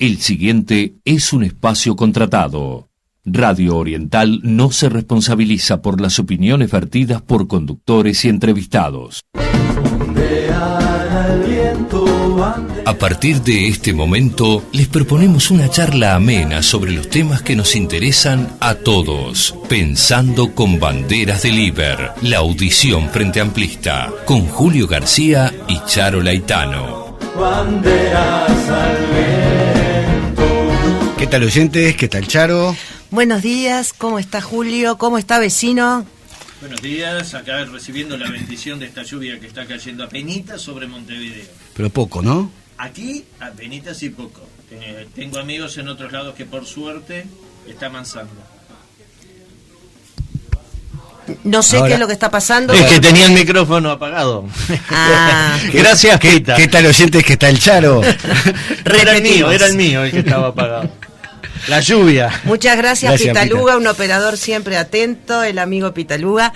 El siguiente es un espacio contratado. Radio Oriental no se responsabiliza por las opiniones vertidas por conductores y entrevistados. A partir de este momento, les proponemos una charla amena sobre los temas que nos interesan a todos. Pensando con banderas del Iber, la audición frente amplista, con Julio García y Charo Laitano. Banderas al viento. ¿Qué tal, oyentes? ¿Qué tal, Charo? Buenos días, ¿cómo está Julio? ¿Cómo está, vecino? Buenos días, acá recibiendo la bendición de esta lluvia que está cayendo apenitas sobre Montevideo. Pero poco, ¿no? Aquí, apenitas y poco. Tengo amigos en otros lados que por suerte está amansando. No sé Ahora, qué es lo que está pasando. Es que tenía el micrófono apagado. Ah. Gracias, Pita. ¿Qué tal, oyentes? ¿Qué tal, Charo? Era el mío el que estaba apagado. La lluvia. Muchas gracias, Pitaluga, Pita. un operador siempre atento, el amigo Pitaluga.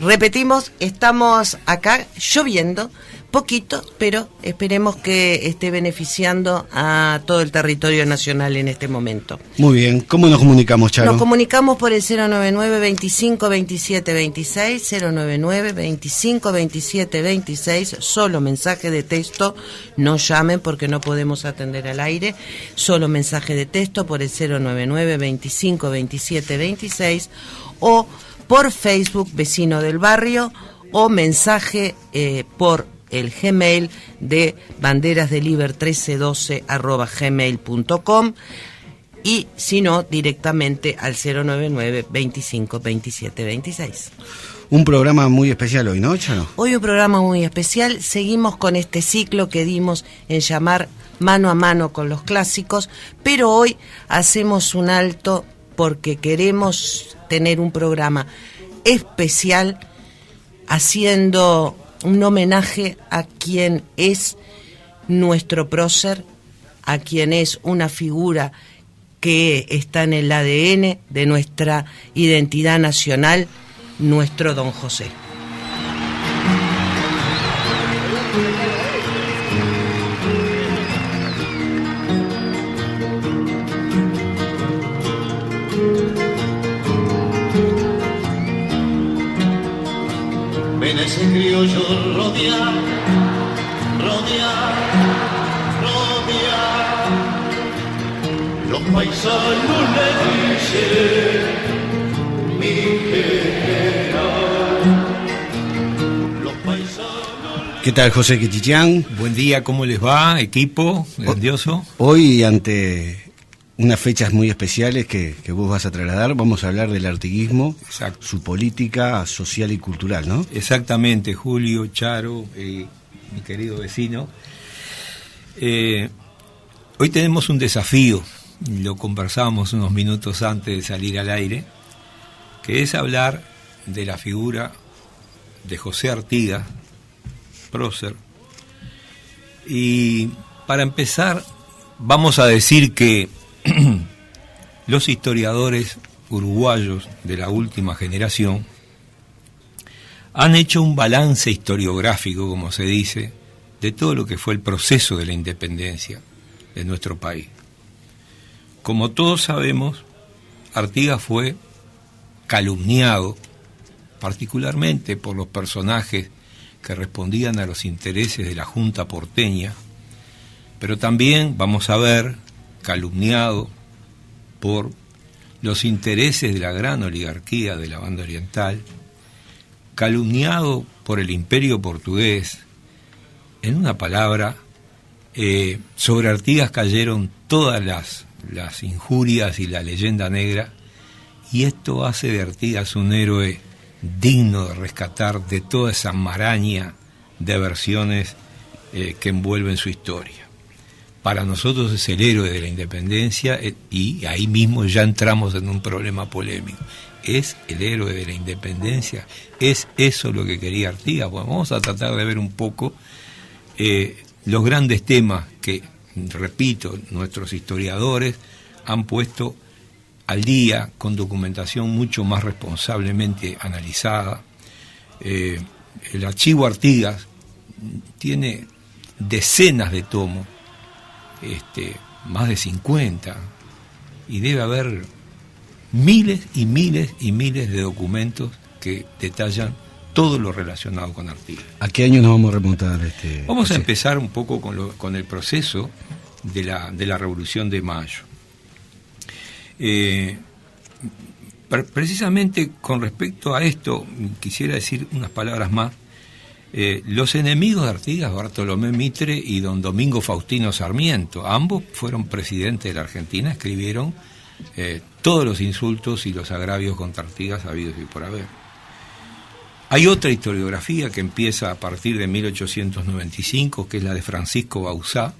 Repetimos, estamos acá lloviendo, poquito, pero esperemos que esté beneficiando a todo el territorio nacional en este momento. Muy bien. ¿Cómo nos comunicamos, Charo? Nos comunicamos por el 099 25 27 26, 099 25 27 26, solo mensaje de texto, no llamen porque no podemos atender al aire, solo mensaje de texto por el 099 25 27 26 o por Facebook Vecino del Barrio o mensaje por el Gmail de banderasdeliber1312@gmail.com y si no, directamente al 099 25 27 26. Un programa muy especial hoy, ¿no, Charo? Hoy un programa muy especial, seguimos con este ciclo que dimos en llamar Mano a Mano con los clásicos, pero hoy hacemos un alto porque queremos tener un programa especial haciendo un homenaje a quien es nuestro prócer, a quien es una figura que está en el ADN de nuestra identidad nacional, nuestro Don José. Ven ese criollo rodear, rodear, rodear. Los paisanos le dicen mi general. Los paisanos. ¿Qué tal, José Quechichán? Buen día, ¿cómo les va, equipo grandioso? Hoy, ante unas fechas muy especiales que vos vas a trasladar, vamos a hablar del artiguismo, Exacto. su política social y cultural, ¿no? Exactamente, Julio, Charo, mi querido vecino. Hoy tenemos un desafío, lo conversábamos unos minutos antes de salir al aire, que es hablar de la figura de José Artigas, prócer. Y para empezar, vamos a decir que los historiadores uruguayos de la última generación han hecho un balance historiográfico, como se dice, de todo lo que fue el proceso de la independencia de nuestro país. Como todos sabemos, Artigas fue calumniado, particularmente por los personajes que respondían a los intereses de la Junta porteña, pero también, vamos a ver, calumniado por los intereses de la gran oligarquía de la banda oriental, calumniado por el imperio portugués. En una palabra, sobre Artigas cayeron todas las injurias y la leyenda negra, y esto hace de Artigas un héroe digno de rescatar de toda esa maraña de versiones que envuelven su historia. Para nosotros es el héroe de la independencia, y ahí mismo ya entramos en un problema polémico. ¿Es el héroe de la independencia? ¿Es eso lo que quería Artigas? Bueno, vamos a tratar de ver un poco los grandes temas que, repito, nuestros historiadores han puesto al día con documentación mucho más responsablemente analizada. El archivo Artigas tiene decenas de tomos, más de 50, y debe haber miles y miles y miles de documentos que detallan todo lo relacionado con Artigas. ¿A qué año nos vamos a remontar? Vamos a empezar un poco con el proceso de la Revolución de Mayo. Precisamente con respecto a esto, quisiera decir unas palabras más. Los enemigos de Artigas, Bartolomé Mitre y don Domingo Faustino Sarmiento, ambos fueron presidentes de la Argentina, escribieron todos los insultos y los agravios contra Artigas habidos y por haber. Hay otra historiografía que empieza a partir de 1895, que es la de Francisco Bauzá,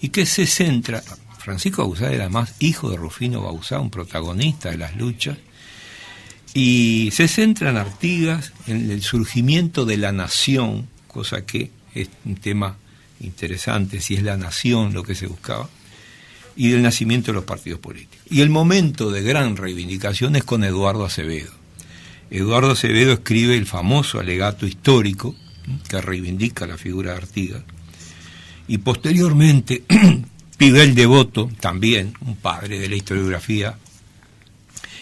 y que se centra... Francisco Bauzá era además hijo de Rufino Bauzá, un protagonista de las luchas, y se centra en Artigas, en el surgimiento de la nación, cosa que es un tema interesante, si es la nación lo que se buscaba, y del nacimiento de los partidos políticos. Y el momento de gran reivindicación es con Eduardo Acevedo. Eduardo Acevedo escribe el famoso alegato histórico que reivindica la figura de Artigas, y posteriormente Pibel Devoto, también un padre de la historiografía,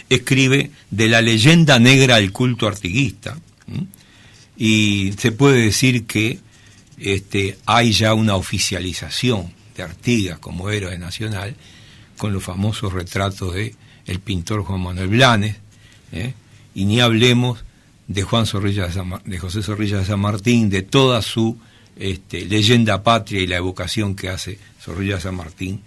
escribe de la leyenda negra al culto artiguista, y se puede decir que hay ya una oficialización de Artigas como héroe nacional, con los famosos retratos de el pintor Juan Manuel Blanes, y ni hablemos de de José Zorrilla de San Martín, de toda su leyenda patria y la evocación que hace Zorrilla de San Martín.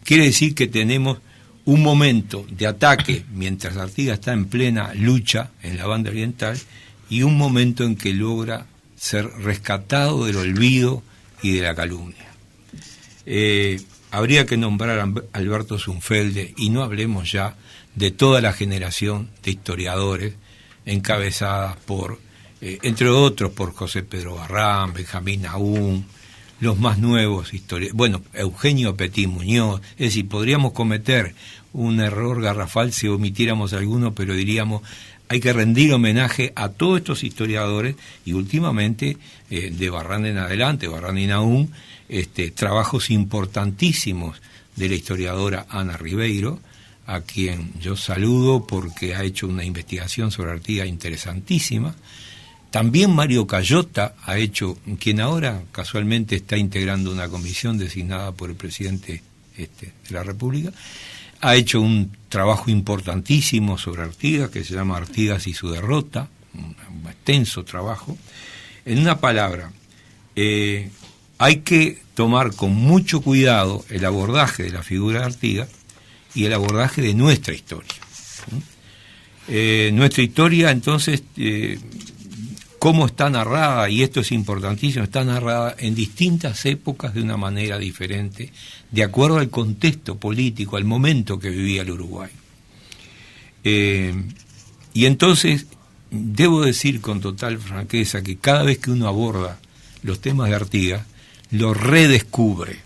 Quiere decir que tenemos un momento de ataque mientras Artigas está en plena lucha en la banda oriental, y un momento en que logra ser rescatado del olvido y de la calumnia. Habría que nombrar a Alberto Zunfelde, y no hablemos ya de toda la generación de historiadores encabezadas por, entre otros, por José Pedro Barrán, Benjamín Nahum, los más nuevos historiadores, Eugenio Petit Muñoz. Es decir, podríamos cometer un error garrafal si omitiéramos alguno, pero diríamos, hay que rendir homenaje a todos estos historiadores, y últimamente, de Barrán en adelante, Barrán y Nahum, trabajos importantísimos de la historiadora Ana Ribeiro, a quien yo saludo porque ha hecho una investigación sobre Artigas interesantísima. También Mario Cayota ha hecho, quien ahora casualmente está integrando una comisión designada por el presidente de la República, ha hecho un trabajo importantísimo sobre Artigas, que se llama Artigas y su derrota, un extenso trabajo. En una palabra, hay que tomar con mucho cuidado el abordaje de la figura de Artigas y el abordaje de nuestra historia. Nuestra historia, entonces, cómo está narrada, y esto es importantísimo, está narrada en distintas épocas de una manera diferente, de acuerdo al contexto político, al momento que vivía el Uruguay. Y entonces, debo decir con total franqueza que cada vez que uno aborda los temas de Artigas, lo redescubre,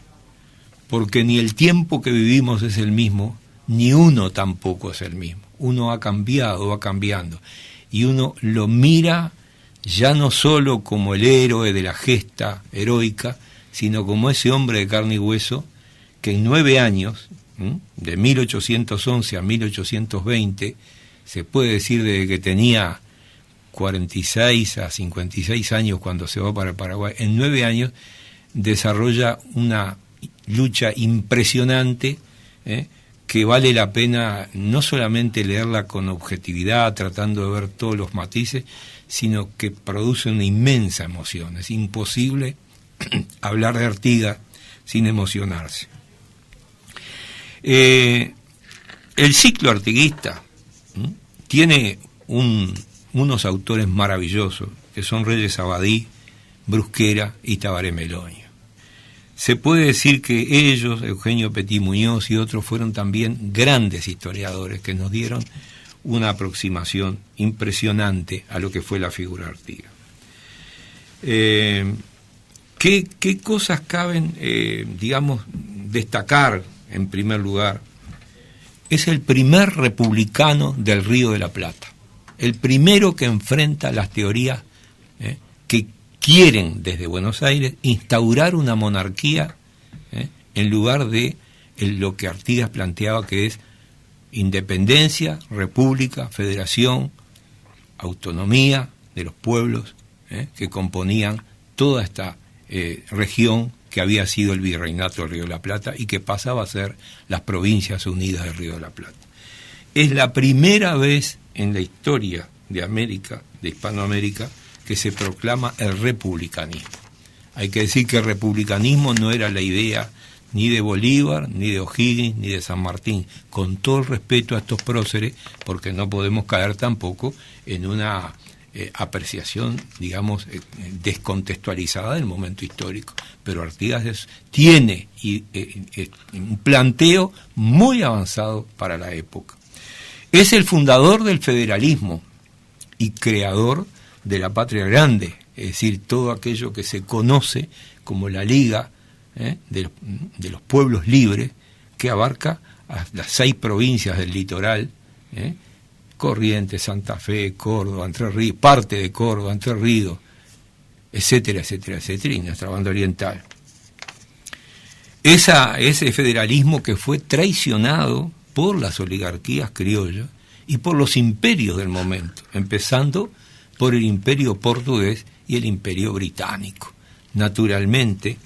porque ni el tiempo que vivimos es el mismo, ni uno tampoco es el mismo. Uno ha cambiado, va cambiando, y uno lo mira ya no solo como el héroe de la gesta heroica, sino como ese hombre de carne y hueso que en 9 años, de 1811 a 1820, se puede decir desde que tenía 46 a 56 años cuando se va para Paraguay, en 9 años desarrolla una lucha impresionante, que vale la pena no solamente leerla con objetividad, tratando de ver todos los matices, sino que produce una inmensa emoción. Es imposible hablar de Artigas sin emocionarse. El ciclo artiguista tiene unos autores maravillosos, que son Reyes Abadí, Brusquera y Tabaré Meloño. Se puede decir que ellos, Eugenio Petit Muñoz y otros, fueron también grandes historiadores que nos dieron una aproximación impresionante a lo que fue la figura de Artigas. ¿Qué cosas caben, destacar en primer lugar? Es el primer republicano del Río de la Plata, el primero que enfrenta las teorías que quieren desde Buenos Aires instaurar una monarquía en lugar de lo que Artigas planteaba, que es independencia, república, federación, autonomía de los pueblos que componían toda esta región que había sido el virreinato del Río de la Plata y que pasaba a ser las Provincias Unidas del Río de la Plata. Es la primera vez en la historia de América, de Hispanoamérica, que se proclama el republicanismo. Hay que decir que el republicanismo no era la idea ni de Bolívar, ni de O'Higgins, ni de San Martín, con todo el respeto a estos próceres, porque no podemos caer tampoco en una apreciación, digamos, descontextualizada del momento histórico. Pero Artigas tiene un planteo muy avanzado para la época. Es el fundador del federalismo y creador de la patria grande, es decir, todo aquello que se conoce como la Liga de los pueblos libres, que abarca a las 6 provincias del litoral, Corrientes, Santa Fe, Córdoba, Entre Ríos, parte de Córdoba, Entre Ríos, etcétera, etcétera, etcétera, y nuestra banda oriental. Ese federalismo que fue traicionado por las oligarquías criollas y por los imperios del momento, empezando por el imperio portugués y el imperio británico. Naturalmente,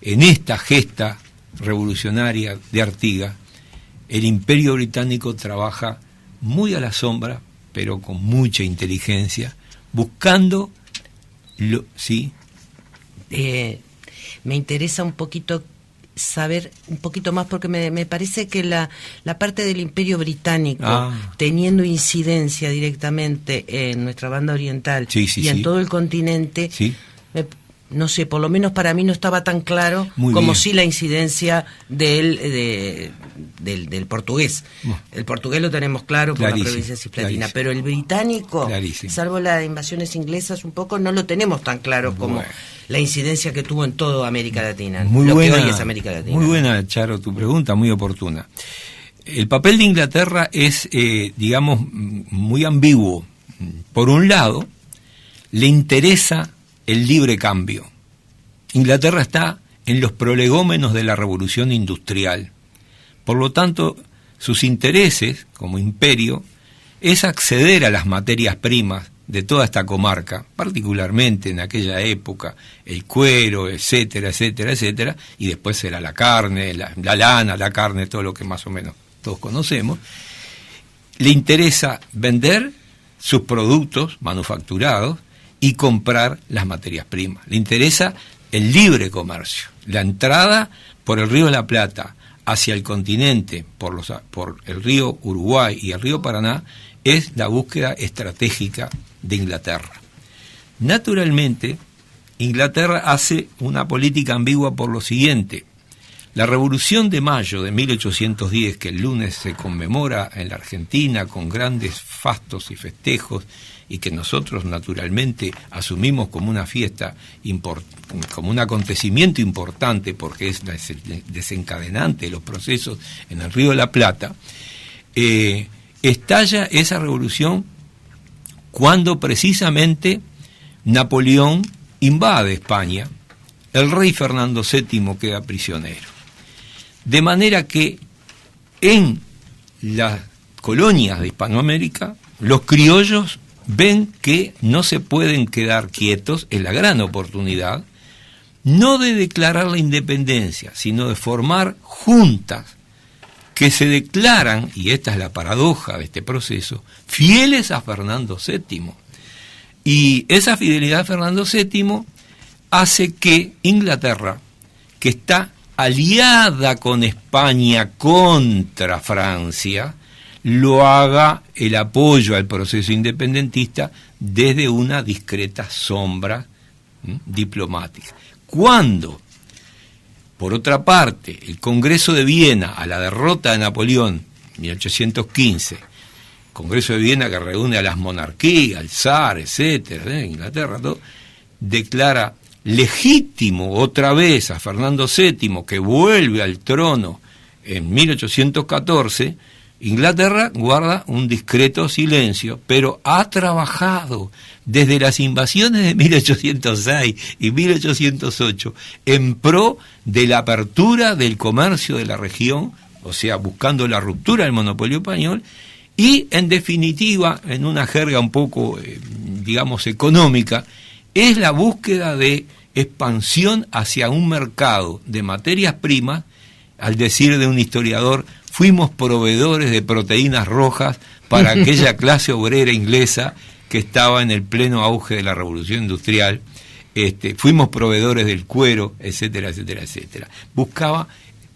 en esta gesta revolucionaria de Artigas, el imperio británico trabaja muy a la sombra, pero con mucha inteligencia, buscando ¿sí? Me interesa un poquito saber un poquito más, porque me parece que la parte del Imperio Británico, teniendo incidencia directamente en nuestra banda oriental y en todo el continente, no sé, por lo menos para mí no estaba tan claro como si la incidencia del portugués. El portugués lo tenemos claro por la provincia cisplatina, pero el británico, salvo las invasiones inglesas un poco, no lo tenemos tan claro como la incidencia que tuvo en toda América Latina, que hoy es América Latina. Muy buena, Charo, tu pregunta, muy oportuna. El papel de Inglaterra es, digamos, muy ambiguo. Por un lado, le interesa el libre cambio. Inglaterra está en los prolegómenos de la revolución industrial. Por lo tanto, sus intereses como imperio es acceder a las materias primas de toda esta comarca, particularmente en aquella época, el cuero, etcétera, etcétera, etcétera, y después será la carne, la lana, la carne, todo lo que más o menos todos conocemos. Le interesa vender sus productos manufacturados y comprar las materias primas. Le interesa el libre comercio, la entrada por el Río de la Plata hacia el continente, por el río Uruguay y el río Paraná, es la búsqueda estratégica de Inglaterra. Naturalmente, Inglaterra hace una política ambigua por lo siguiente. La Revolución de Mayo de 1810, que el lunes se conmemora en la Argentina con grandes fastos y festejos, y que nosotros naturalmente asumimos como una fiesta, como un acontecimiento importante, porque es desencadenante de los procesos en el Río de la Plata, estalla esa revolución cuando precisamente Napoleón invade España, el rey Fernando VII queda prisionero. De manera que en las colonias de Hispanoamérica, los criollos ven que no se pueden quedar quietos, es la gran oportunidad, no de declarar la independencia, sino de formar juntas que se declaran, y esta es la paradoja de este proceso, fieles a Fernando VII. Y esa fidelidad a Fernando VII hace que Inglaterra, que está aliada con España contra Francia, lo haga el apoyo al proceso independentista desde una discreta sombra diplomática. Cuando, por otra parte, el Congreso de Viena, a la derrota de Napoleón, 1815, Congreso de Viena que reúne a las monarquías, al zar, etcétera, Inglaterra, todo, declara legítimo otra vez a Fernando VII, que vuelve al trono en 1814, Inglaterra guarda un discreto silencio, pero ha trabajado desde las invasiones de 1806 y 1808 en pro de la apertura del comercio de la región, o sea, buscando la ruptura del monopolio español, y en definitiva, en una jerga un poco, digamos, económica, es la búsqueda de expansión hacia un mercado de materias primas. Al decir de un historiador, fuimos proveedores de proteínas rojas para aquella clase obrera inglesa que estaba en el pleno auge de la revolución industrial. Fuimos proveedores del cuero, etcétera, etcétera, etcétera. Buscaba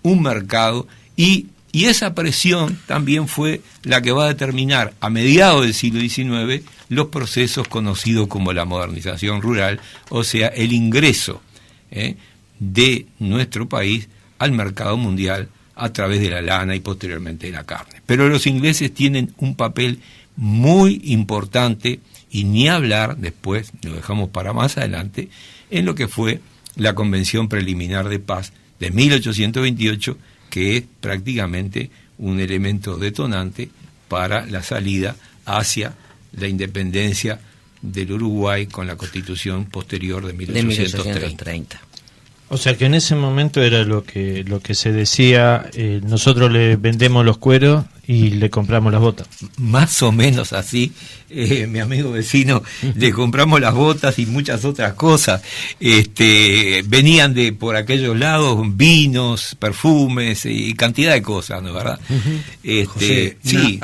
un mercado y esa presión también fue la que va a determinar a mediados del siglo XIX los procesos conocidos como la modernización rural, o sea, el ingreso de nuestro país al mercado mundial a través de la lana y posteriormente de la carne. Pero los ingleses tienen un papel muy importante, y ni hablar, después lo dejamos para más adelante, en lo que fue la Convención Preliminar de Paz de 1828, que es prácticamente un elemento detonante para la salida hacia la independencia del Uruguay con la Constitución posterior de 1830. O sea que en ese momento era lo que se decía, nosotros le vendemos los cueros y le compramos las botas. Más o menos así, mi amigo vecino, le compramos las botas y muchas otras cosas. Venían de por aquellos lados vinos, perfumes y cantidad de cosas, ¿no es verdad? José, sí.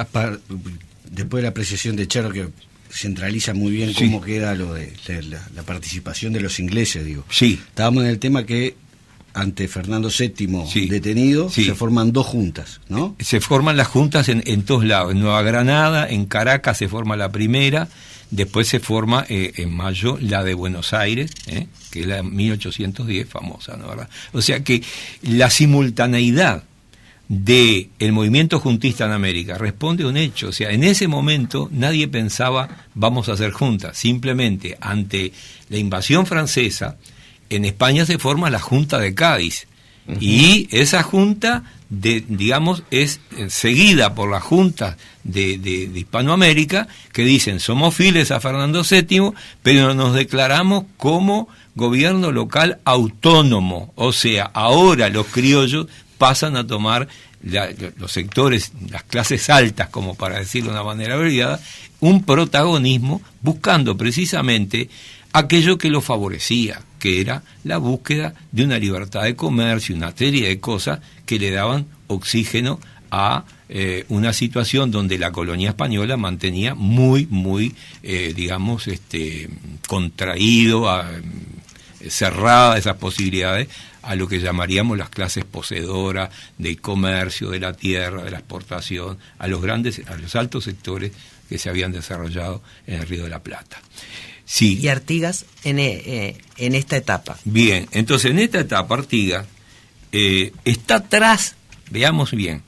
Después de la apreciación de Charo, que centraliza muy bien cómo queda lo de la participación de los ingleses, digo. Sí. Estábamos en el tema que ante Fernando VII detenido, se forman dos juntas, ¿no? Se forman las juntas en todos lados. En Nueva Granada, en Caracas se forma la primera, después se forma en mayo la de Buenos Aires, que es la de 1810, famosa, ¿no? ¿Verdad? O sea que la simultaneidad de el movimiento juntista en América responde a un hecho. O sea, en ese momento nadie pensaba vamos a hacer juntas, simplemente ante la invasión francesa en España se forma la Junta de Cádiz, y esa junta digamos es seguida por las juntas de Hispanoamérica, que dicen somos fieles a Fernando VII, pero nos declaramos como gobierno local autónomo. O sea, ahora los criollos pasan a tomar los sectores, las clases altas, como para decirlo de una manera abreviada, un protagonismo buscando precisamente aquello que lo favorecía, que era la búsqueda de una libertad de comercio, una serie de cosas que le daban oxígeno a una situación donde la colonia española mantenía muy, digamos, contraído, cerrada esas posibilidades a lo que llamaríamos las clases poseedoras del comercio, de la tierra, de la exportación, a los altos sectores que se habían desarrollado en el Río de la Plata. Sí. Y Artigas en esta etapa. Bien, entonces en esta etapa Artigas está atrás, veamos bien,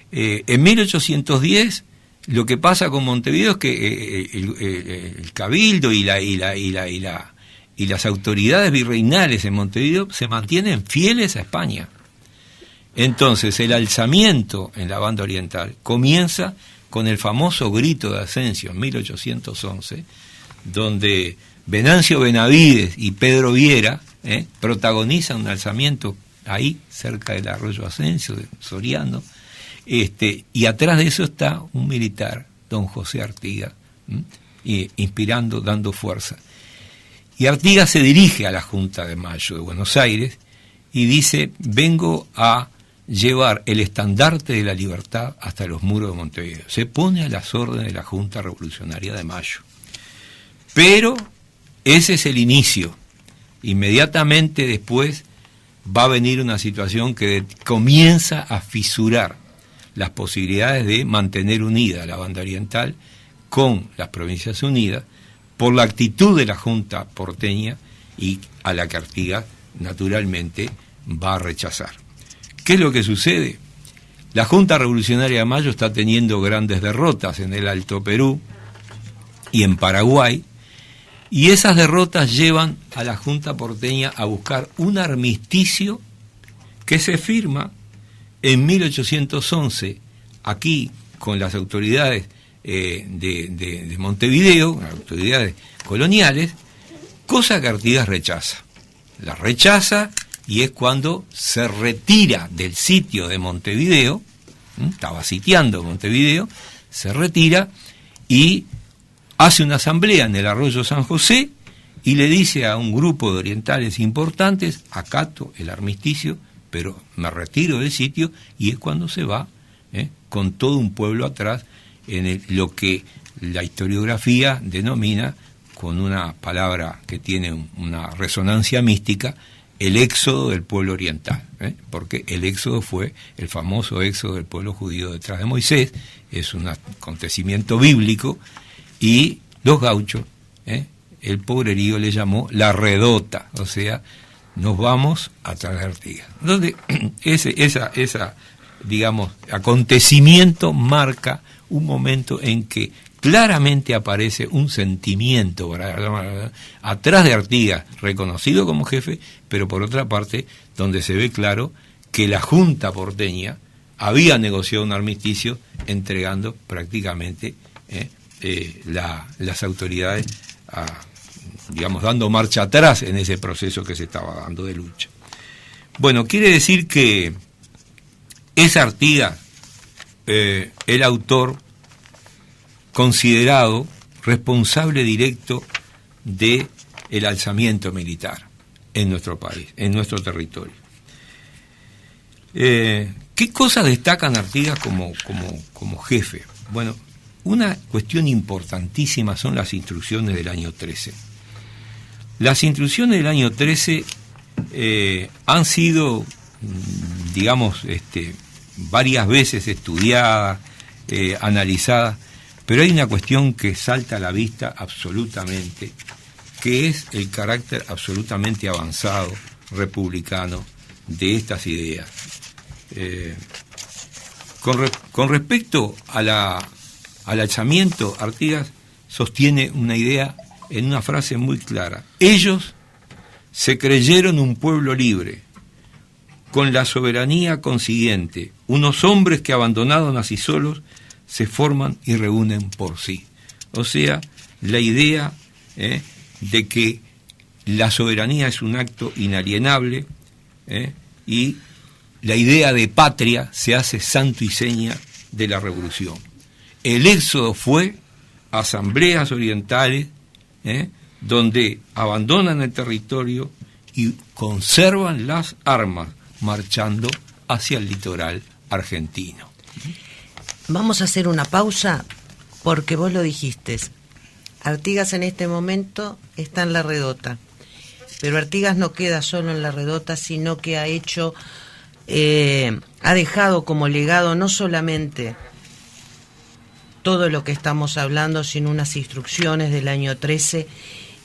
en 1810 lo que pasa con Montevideo es que el Cabildo y las autoridades virreinales en Montevideo se mantienen fieles a España. Entonces el alzamiento en la banda oriental comienza con el famoso grito de Asensio en 1811, donde Venancio Benavides y Pedro Viera protagonizan un alzamiento ahí cerca del arroyo Asensio, de Soriano, y atrás de eso está un militar, don José Artigas, inspirando, dando fuerza. Y Artigas se dirige a la Junta de Mayo de Buenos Aires y dice: vengo a llevar el estandarte de la libertad hasta los muros de Montevideo. Se pone a las órdenes de la Junta Revolucionaria de Mayo. Pero ese es el inicio. Inmediatamente después va a venir una situación que comienza a fisurar las posibilidades de mantener unida la banda oriental con las Provincias Unidas, por la actitud de la Junta porteña, y a la que Artigas naturalmente va a rechazar. ¿Qué es lo que sucede? La Junta Revolucionaria de Mayo está teniendo grandes derrotas en el Alto Perú y en Paraguay, y esas derrotas llevan a la Junta porteña a buscar un armisticio que se firma en 1811 aquí con las autoridades de Montevideo, las autoridades coloniales, cosa que Artigas rechaza. La rechaza y es cuando se retira del sitio de Montevideo, estaba sitiando Montevideo, se retira y hace una asamblea en el arroyo San José y le dice a un grupo de orientales importantes: acato el armisticio, pero me retiro del sitio, y es cuando se va con todo un pueblo atrás en lo que la historiografía denomina, con una palabra que tiene una resonancia mística, el éxodo del pueblo oriental, porque el éxodo fue el famoso éxodo del pueblo judío detrás de Moisés, es un acontecimiento bíblico, y los gauchos, el pobrerío le llamó la redota, o sea, nos vamos atrás de Artigas. Entonces, esa digamos, acontecimiento marca un momento en que claramente aparece un sentimiento atrás de Artigas, reconocido como jefe, pero por otra parte, donde se ve claro que la Junta porteña había negociado un armisticio entregando prácticamente las autoridades, digamos, dando marcha atrás en ese proceso que se estaba dando de lucha. Bueno, quiere decir que es Artigas el autor considerado responsable directo de el alzamiento militar en nuestro país, en nuestro territorio. ¿Qué cosas destacan Artigas como jefe? Bueno, una cuestión importantísima son las instrucciones del año 13. Las instrucciones del año 13 han sido, digamos, varias veces estudiadas, analizadas, pero hay una cuestión que salta a la vista absolutamente, que es el carácter absolutamente avanzado, republicano, de estas ideas. Con respecto al alzamiento, Artigas sostiene una idea en una frase muy clara: ellos se creyeron un pueblo libre, con la soberanía consiguiente, unos hombres que, abandonados así solos, se forman y reúnen por sí. O sea, la idea de que la soberanía es un acto inalienable, y la idea de patria se hace santo y seña de la revolución. El éxodo fue asambleas orientales, donde abandonan el territorio y conservan las armas, marchando hacia el litoral argentino. Vamos a hacer una pausa porque vos lo dijiste. Artigas en este momento está en la redota, pero Artigas no queda solo en la redota, sino que ha hecho, ha dejado como legado no solamente todo lo que estamos hablando, sino unas instrucciones del año 13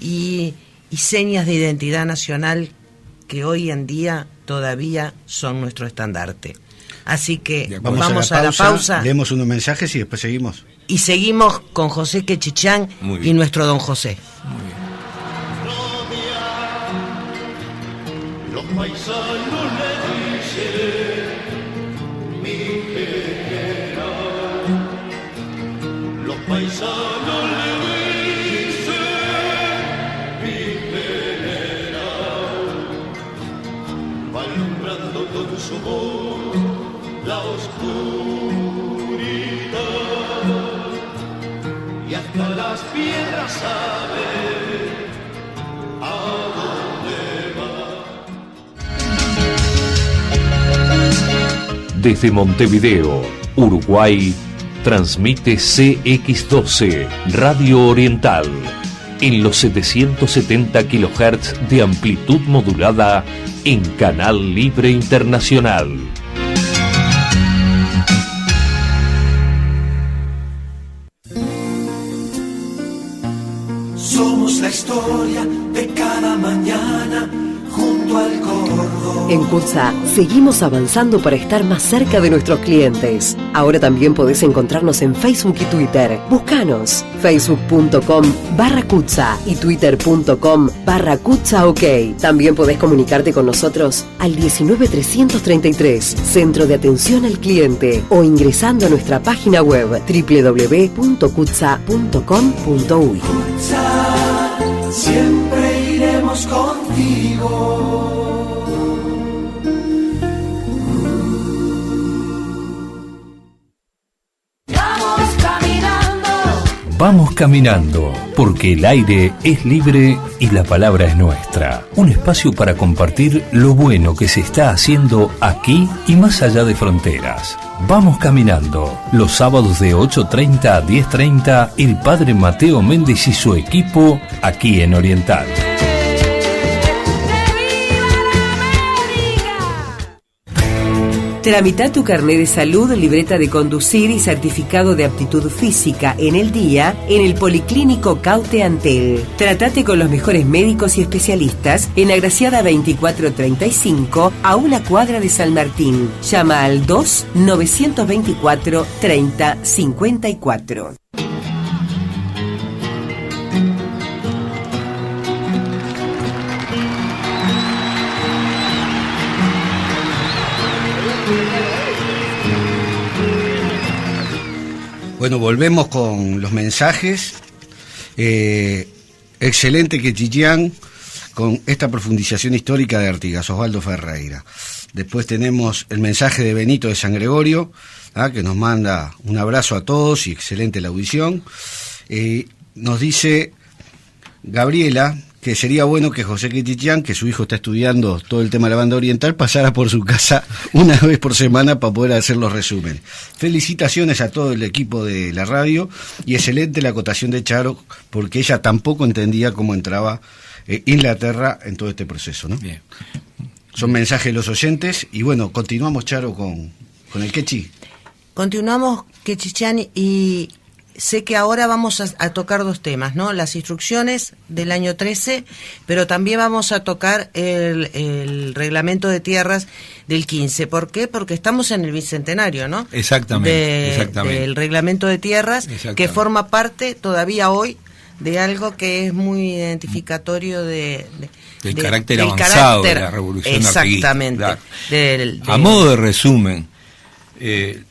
y señas de identidad nacional que hoy en día todavía son nuestro estandarte. Así que vamos a la pausa. Leemos unos mensajes y después seguimos. Y seguimos con José Quechichán y nuestro don José. Muy bien. Los paisanos le dicen mi general. Los paisanos le dicen mi general. Va alumbrando con su voz la oscuridad, y hasta las piedras saben a dónde va. Desde Montevideo, Uruguay, transmite CX12 Radio Oriental en los 770 kHz de amplitud modulada en Canal Libre Internacional. Somos la historia de cada mañana junto al cordón. En CUTSA seguimos avanzando para estar más cerca de nuestros clientes. Ahora también podés encontrarnos en Facebook y Twitter. Búscanos facebook.com/CUTSA y twitter.com/CUTSAOK. También podés comunicarte con nosotros al 19333, Centro de Atención al Cliente, o ingresando a nuestra página web www.cutsa.com.uy. Siempre iremos contigo. Vamos caminando, porque el aire es libre y la palabra es nuestra. Un espacio para compartir lo bueno que se está haciendo aquí y más allá de fronteras. Vamos caminando, los sábados de 8:30 a 10:30, el padre Mateo Méndez y su equipo aquí en Oriental. Tramita tu carnet de salud, libreta de conducir y certificado de aptitud física en el día en el Policlínico Caute Antel. Tratate con los mejores médicos y especialistas en Agraciada 2435, a una cuadra de San Martín. Llama al 2-924-3054. Bueno, volvemos con los mensajes. Excelente que Chillán con esta profundización histórica de Artigas, Osvaldo Ferreira. Después tenemos el mensaje de Benito de San Gregorio, que nos manda un abrazo a todos y excelente la audición. Nos dice Gabriela que sería bueno que José Quitichián, que su hijo está estudiando todo el tema de la banda oriental, pasara por su casa una vez por semana para poder hacer los resúmenes. Felicitaciones a todo el equipo de la radio y excelente la acotación de Charo, porque ella tampoco entendía cómo entraba Inglaterra en todo este proceso, ¿no? Bien. Son mensajes de los oyentes y bueno, continuamos, Charo, con el Quechi. Continuamos, Quechichán, y sé que ahora vamos a tocar dos temas, ¿no? Las instrucciones del año 13, pero también vamos a tocar el reglamento de tierras del 15. ¿Por qué? Porque estamos en el bicentenario, ¿no? Exactamente. Del reglamento de tierras, que forma parte todavía hoy de algo que es muy identificatorio del carácter avanzado de la revolución exactamente, artiguista. Claro. A modo de resumen, el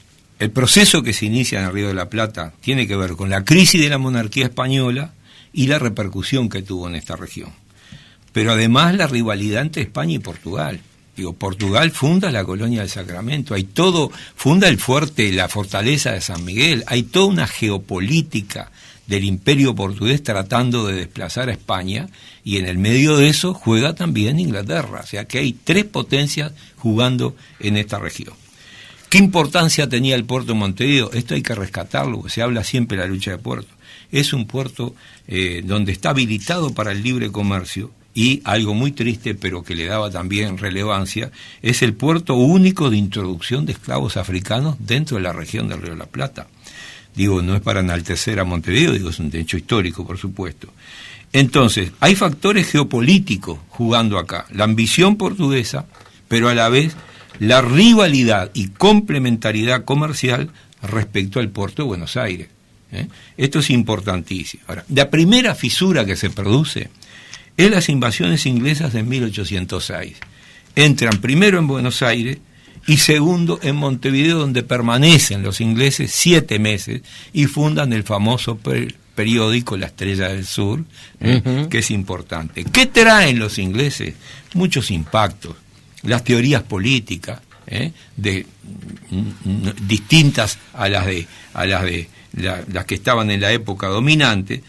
proceso que se inicia en el Río de la Plata tiene que ver con la crisis de la monarquía española y la repercusión que tuvo en esta región. Pero además la rivalidad entre España y Portugal. Portugal funda la colonia del Sacramento, funda el fuerte, la fortaleza de San Miguel, hay toda una geopolítica del imperio portugués tratando de desplazar a España, y en el medio de eso juega también Inglaterra, o sea que hay tres potencias jugando en esta región. ¿Qué importancia tenía el puerto de Montevideo? Esto hay que rescatarlo, porque se habla siempre de la lucha de puertos. Es un puerto donde está habilitado para el libre comercio, y algo muy triste, pero que le daba también relevancia, es el puerto único de introducción de esclavos africanos dentro de la región del Río de la Plata. No es para enaltecer a Montevideo, es un hecho histórico, por supuesto. Entonces, hay factores geopolíticos jugando acá, la ambición portuguesa, pero a la vez la rivalidad y complementariedad comercial respecto al puerto de Buenos Aires. Esto es importantísimo. Ahora, la primera fisura que se produce es las invasiones inglesas de 1806. Entran primero en Buenos Aires y segundo en Montevideo, donde permanecen los ingleses 7 meses y fundan el famoso periódico La Estrella del Sur, que es importante. ¿Qué traen los ingleses? Muchos impactos. Las teorías políticas, distintas a las que estaban en la época dominante,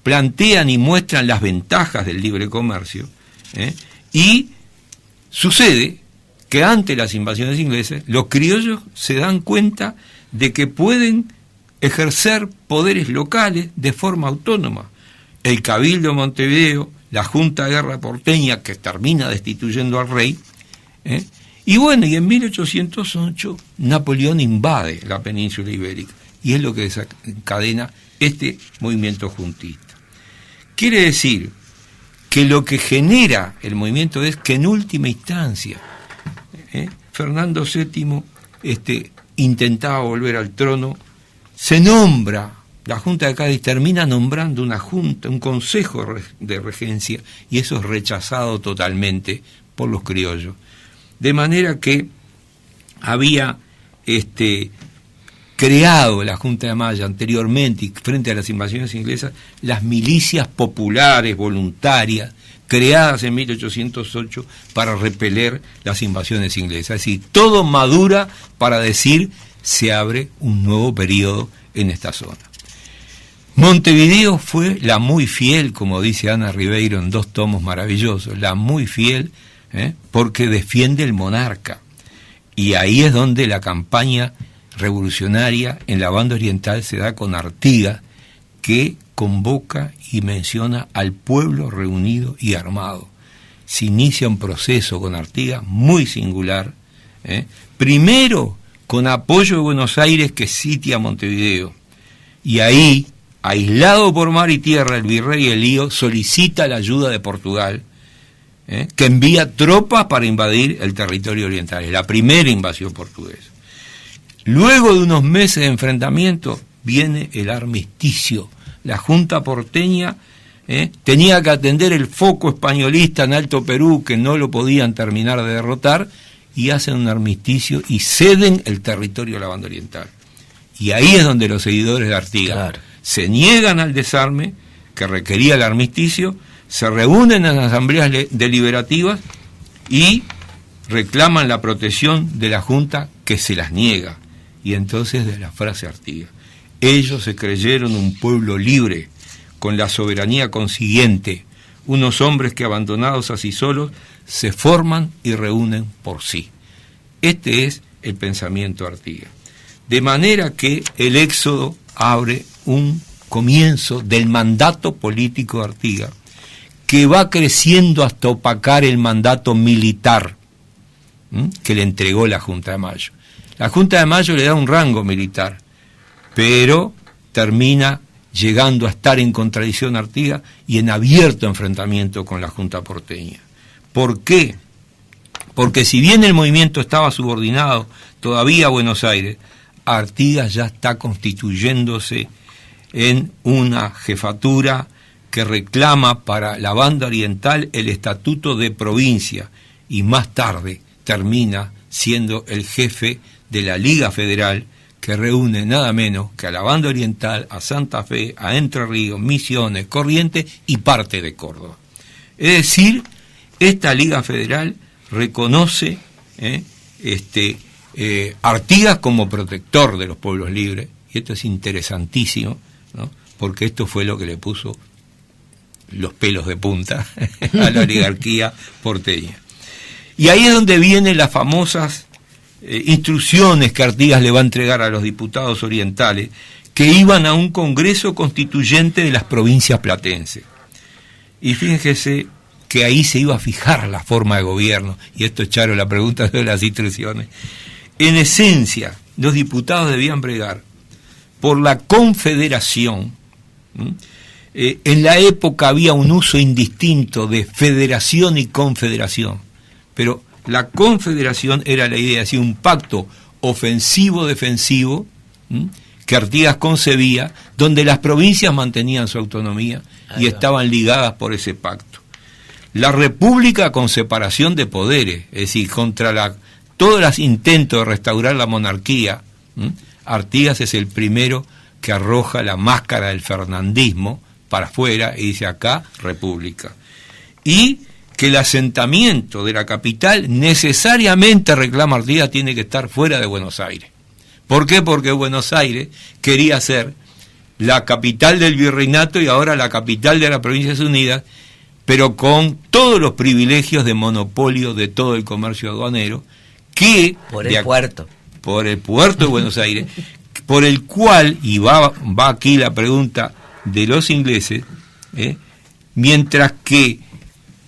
plantean y muestran las ventajas del libre comercio, y sucede que ante las invasiones inglesas los criollos se dan cuenta de que pueden ejercer poderes locales de forma autónoma. El Cabildo de Montevideo, la Junta de Guerra porteña, que termina destituyendo al rey, y en 1808 Napoleón invade la península ibérica, y es lo que desencadena este movimiento juntista. Quiere decir que lo que genera el movimiento es que en última instancia Fernando VII intentaba volver al trono, se nombra, la Junta de Cádiz termina nombrando una junta, un consejo de regencia, y eso es rechazado totalmente por los criollos. De manera que había creado la Junta de Maya anteriormente, frente a las invasiones inglesas, las milicias populares voluntarias, creadas en 1808 para repeler las invasiones inglesas. Es decir, todo madura para decir se abre un nuevo periodo en esta zona. Montevideo fue la muy fiel, como dice Ana Ribeiro en 2 tomos maravillosos, la muy fiel, porque defiende el monarca. Y ahí es donde la campaña revolucionaria en la banda oriental se da con Artigas, que convoca y menciona al pueblo reunido y armado. Se inicia un proceso con Artigas muy singular, primero con apoyo de Buenos Aires, que sitia Montevideo, y ahí, aislado por mar y tierra, el virrey Elío solicita la ayuda de Portugal, que envía tropas para invadir el territorio oriental. Es la primera invasión portuguesa. Luego de unos meses de enfrentamiento viene el armisticio. La Junta porteña tenía que atender el foco españolista en Alto Perú, que no lo podían terminar de derrotar, y hacen un armisticio y ceden el territorio a la banda oriental. Y ahí es donde los seguidores de Artigas se niegan al desarme que requería el armisticio, se reúnen en asambleas deliberativas y reclaman la protección de la Junta, que se las niega. Y entonces, de la frase Artigas: ellos se creyeron un pueblo libre, con la soberanía consiguiente, unos hombres que, abandonados así solos, se forman y reúnen por sí. Este es el pensamiento Artigas. De manera que el éxodo abre un comienzo del mandato político de Artigas, que va creciendo hasta opacar el mandato militar que le entregó la Junta de Mayo. La Junta de Mayo le da un rango militar, pero termina llegando a estar en contradicción Artigas y en abierto enfrentamiento con la Junta porteña. ¿Por qué? Porque si bien el movimiento estaba subordinado todavía a Buenos Aires, Artigas ya está constituyéndose en una jefatura que reclama para la banda oriental el estatuto de provincia, y más tarde termina siendo el jefe de la Liga Federal, que reúne nada menos que a la banda oriental, a Santa Fe, a Entre Ríos, Misiones, Corrientes y parte de Córdoba. Es decir, esta Liga Federal reconoce Artigas como protector de los pueblos libres, y esto es interesantísimo, ¿no? Porque esto fue lo que le puso los pelos de punta a la oligarquía porteña. Y ahí es donde vienen las famosas instrucciones que Artigas le va a entregar a los diputados orientales, que iban a un congreso constituyente de las provincias platenses. Y fíjense que ahí se iba a fijar la forma de gobierno, y esto es Charo, la pregunta de las instrucciones. En esencia, los diputados debían bregar por la confederación. En la época había un uso indistinto de federación y confederación, pero la confederación era la idea, así un pacto ofensivo-defensivo que Artigas concebía, donde las provincias mantenían su autonomía y estaban ligadas por ese pacto. La república con separación de poderes, es decir, contra todos los intentos de restaurar la monarquía, Artigas es el primero que arroja la máscara del fernandismo para afuera y dice: acá, república. Y que el asentamiento de la capital necesariamente, reclama Artigas, tiene que estar fuera de Buenos Aires. ¿Por qué? Porque Buenos Aires quería ser la capital del virreinato y ahora la capital de las Provincias Unidas, pero con todos los privilegios de monopolio de todo el comercio aduanero, que por el puerto de Buenos Aires, por el cual, y va aquí la pregunta de los ingleses, mientras que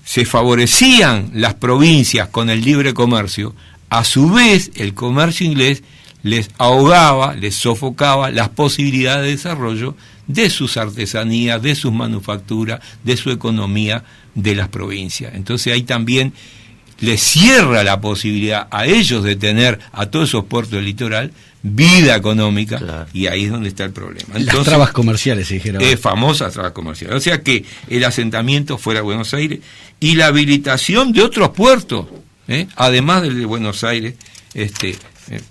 se favorecían las provincias con el libre comercio, a su vez el comercio inglés les ahogaba, les sofocaba las posibilidades de desarrollo de sus artesanías, de sus manufacturas, de su economía de las provincias. Entonces ahí también les cierra la posibilidad a ellos de tener a todos esos puertos del litoral vida económica, claro. Y ahí es donde está el problema. Entonces, las trabas comerciales se dijeron. Famosas trabas comerciales. O sea que el asentamiento fuera de Buenos Aires y la habilitación de otros puertos, además del de Buenos Aires,